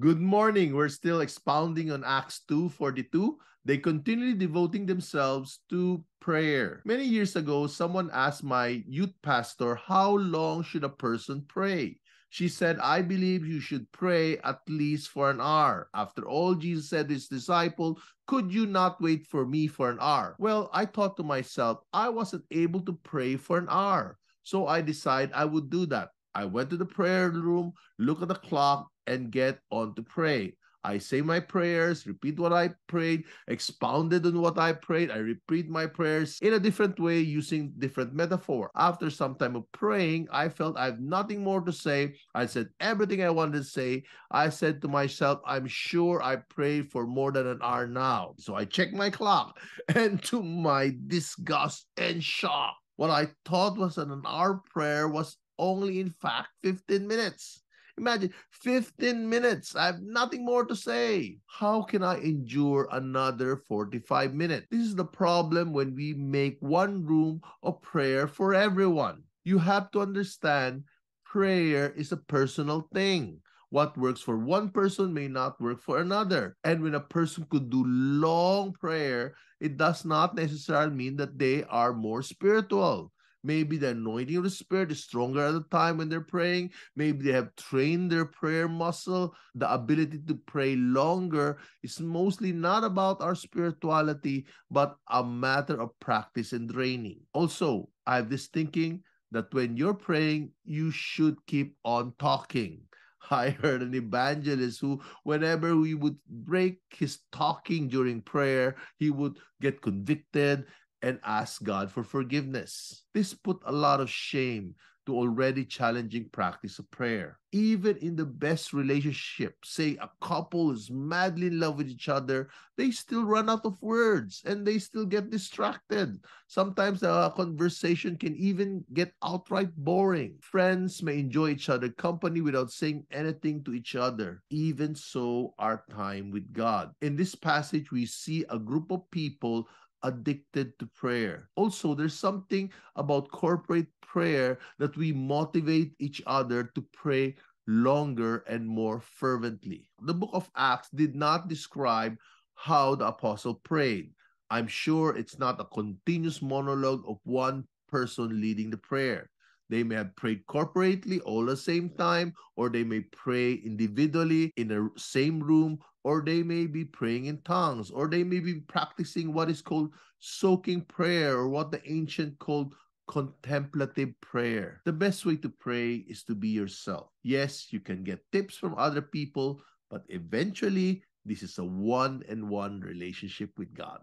Good morning. We're still expounding on Acts 2:42. They continually devoting themselves to prayer. Many years ago, someone asked my youth pastor, how long should a person pray? She said, I believe you should pray at least for an hour. After all, Jesus said to his disciple, could you not wait for me for an hour? Well, I thought to myself, I wasn't able to pray for an hour. So I decided I would do that. I went to the prayer room, look at the clock, and get on to pray. I say my prayers, repeat what I prayed, expounded on what I prayed. I repeat my prayers in a different way using different metaphor. After some time of praying, I felt I have nothing more to say. I said everything I wanted to say. I said to myself, I'm sure I prayed for more than an hour now. So I checked my clock, and to my disgust and shock, what I thought was an hour prayer was only in fact 15 minutes. Imagine 15 minutes. I have nothing more to say. How can I endure another 45 minutes? This is the problem when we make one room of prayer for everyone. You have to understand prayer is a personal thing. What works for one person may not work for another. And when a person could do long prayer, it does not necessarily mean that they are more spiritual. Maybe the anointing of the Spirit is stronger at the time when they're praying. Maybe they have trained their prayer muscle. The ability to pray longer is mostly not about our spirituality, but a matter of practice and training. Also, I have this thinking that when you're praying, you should keep on talking. I heard an evangelist who, whenever we would break his talking during prayer, he would get convicted and ask God for forgiveness. This put a lot of shame to already challenging practice of prayer. Even in the best relationship, say a couple is madly in love with each other, they still run out of words and they still get distracted. Sometimes a conversation can even get outright boring. Friends may enjoy each other's company without saying anything to each other. Even so, our time with God. In this passage, we see a group of people addicted to prayer. Also, there's something about corporate prayer that we motivate each other to pray longer and more fervently. The book of Acts did not describe how the apostle prayed. I'm sure it's not a continuous monologue of one person leading the prayer. They may have prayed corporately all at the same time, or they may pray individually in the same room, or they may be praying in tongues, or they may be practicing what is called soaking prayer, or what the ancient called contemplative prayer. The best way to pray is to be yourself. Yes, you can get tips from other people, but eventually, this is a one-on-one relationship with God.